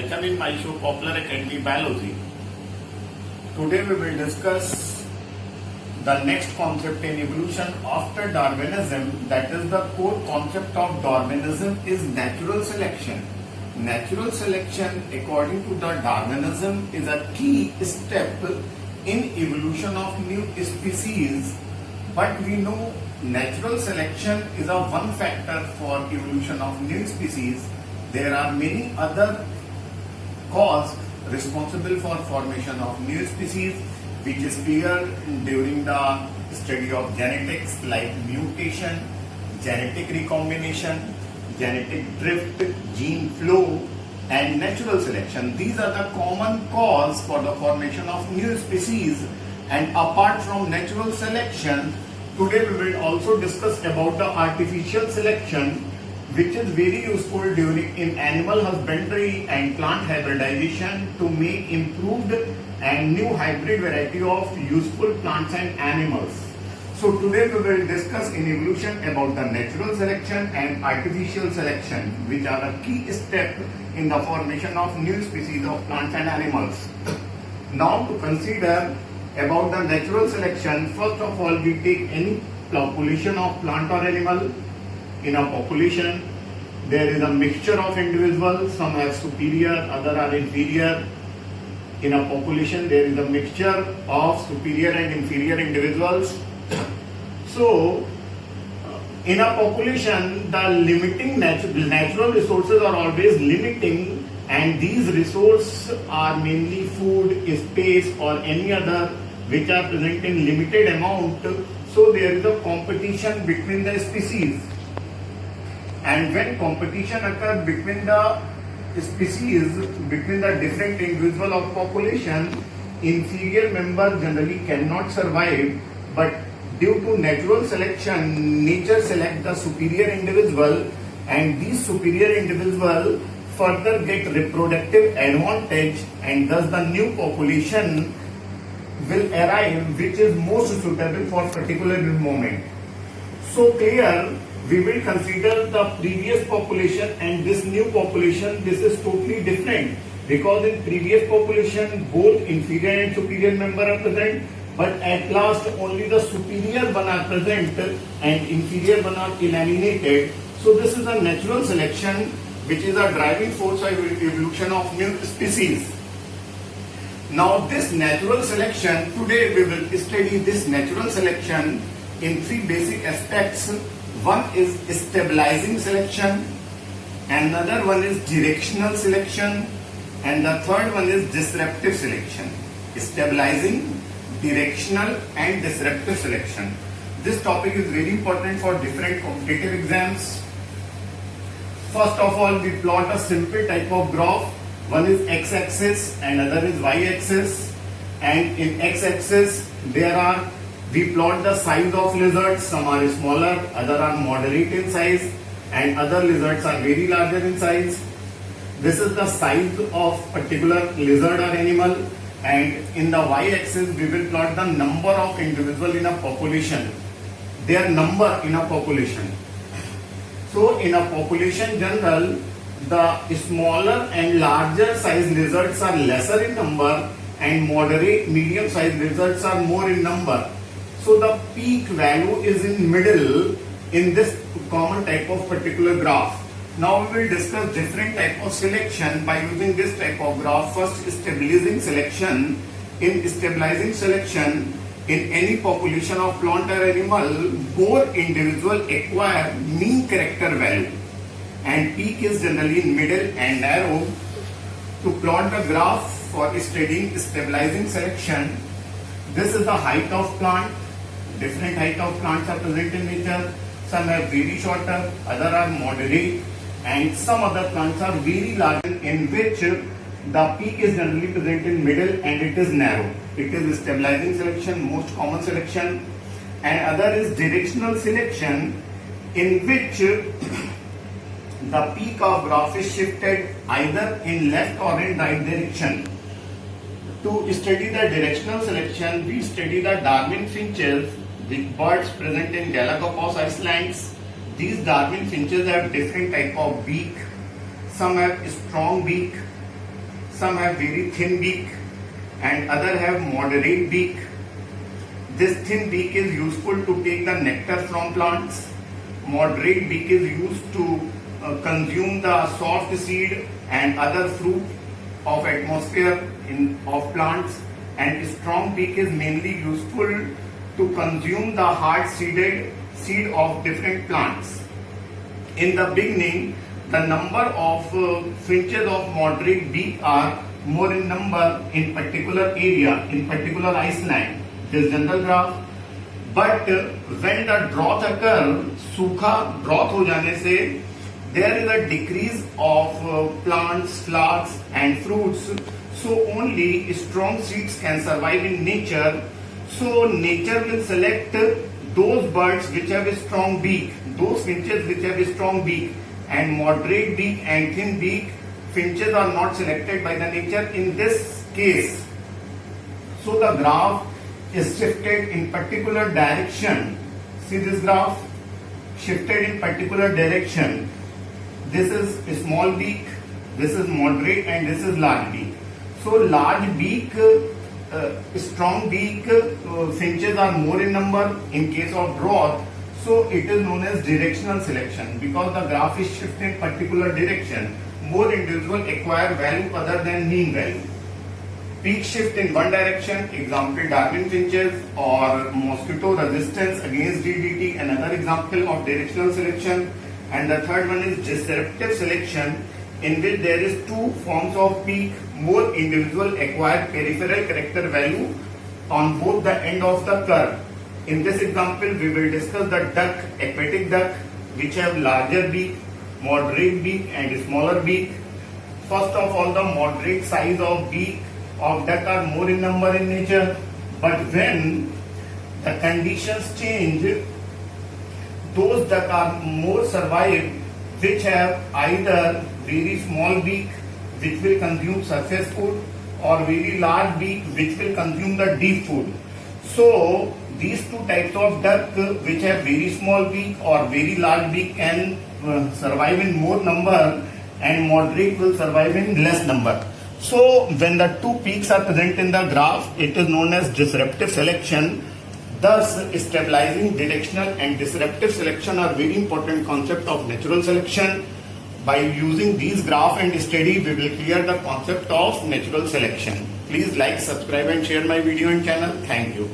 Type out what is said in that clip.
welcome in my show Popular Academy Biology. Today we will discuss the next concept in evolution after Darwinism, that is the core concept of Darwinism is natural selection. Natural selection according to the Darwinism is a key step in evolution of new species, but we know natural selection is a one factor for evolution of new species. There are many other causes responsible for formation of new species, which is clear during the study of genetics like mutation, genetic recombination, genetic drift, gene flow, and natural selection. These are the common cause for the formation of new species. And apart from natural selection, today we will also discuss about the artificial selection, which is very useful during in animal husbandry and plant hybridization to make improved and new hybrid variety of useful plants and animals. So today we will discuss in evolution about the natural selection and artificial selection, which are a key step in the formation of new species of plants and animals. Now to consider about the natural selection, first of all we take any population of plant or animal. In a population, there is a mixture of individuals, some are superior, others are inferior. In a population, there is a mixture of superior and inferior individuals. So, in a population, the limiting natural resources are always limiting, and these resources are mainly food, space, or any other which are present in limited amount. So, there is a competition between the species. And when competition occurs between the species, between the different individual of population, inferior member generally cannot survive, but due to natural selection, nature select the superior individual, and these superior individual further get reproductive advantage, and thus the new population will arrive which is most suitable for particular moment. So clear, we will consider the previous population and this new population. This is totally different, because in previous population both inferior and superior member are present, but at last only the superior one are present and inferior one are eliminated. So this is a natural selection which is a driving force of evolution of new species. Now this natural selection, today we will study this natural selection in three basic aspects. One is stabilizing selection, another one is directional selection, and the third one is disruptive selection. Stabilizing, directional, and disruptive selection. This topic is very important for different competitive exams. First of all, we plot a simple type of graph. One is x-axis and other is y-axis. And in x-axis, we plot the size of lizards. Some are smaller, other are moderate in size, and other lizards are very larger in size. This is the size of particular lizard or animal. And in the y-axis, we will plot the number of individuals in a population, their number in a population. So in a population general, the smaller and larger size lizards are lesser in number, and moderate, medium size lizards are more in number. So the peak value is in middle in this common type of particular graph. Now we will discuss different type of selection by using this type of graph. First, stabilizing selection. In stabilizing selection, in any population of plant or animal, more individual acquire mean character value, and peak is generally in middle and narrow. To plot the graph for studying stabilizing selection, this is the height of plant. Different height of plants are present in nature. Some are very shorter, other are moderate, and some other plants are very large, in which the peak is generally present in middle and it is narrow. It is stabilizing selection, most common selection. And other is directional selection, in which the peak of graph is shifted either in left or in right direction. To study the directional selection, we study the Darwin finches, the birds present in Galapagos Islands. These Darwin finches have different type of beak. Some have strong beak, some have very thin beak and other have moderate beak. This thin beak is useful to take the nectar from plants. Moderate beak is used to consume the soft seed and other fruit of atmosphere of plants, and strong beak is mainly useful to consume the hard seed of different plants. In the beginning, the number of finches of moderate beak are more in number in particular area, in particular Iceland, this general graph. But when the drought occur, सूखा drought हो जाने से there is a decrease of plants, flowers and fruits. So only strong seeds can survive in nature. So nature will select those birds which have a strong beak, those finches which have a strong beak, and moderate beak and thin beak finches are not selected by the nature in this case. So the graph is shifted in particular direction. See this graph shifted in particular direction. This is a small beak, this is moderate, and this is large beak. So large beak, strong beak finches are more in number in case of drought. So it is known as directional selection because the graph is shifted in particular direction. More individuals acquire value other than mean value. Peak shift in one direction, example Darwin finches, or mosquito resistance against DDT, another example of directional selection. And the third one is disruptive selection, in which there is two forms of peak. More individual acquire peripheral character value on both the end of the curve. In this example, we will discuss the duck, aquatic duck, which have larger beak, moderate beak and smaller beak. First of all, the moderate size of beak of duck are more in number in nature, but when the conditions change, those duck are more survive which have either very small beak which will consume surface food or very large beak which will consume the deep food. So these two types of duck which have very small beak or very large beak can survive in more number, and moderate will survive in less number. So when the two peaks are present in the graph, it is known as disruptive selection. Thus, stabilizing, directional and disruptive selection are very important concept of natural selection. By using these graph and study, we will clear the concept of natural selection. Please like, subscribe and share my video and channel. Thank you.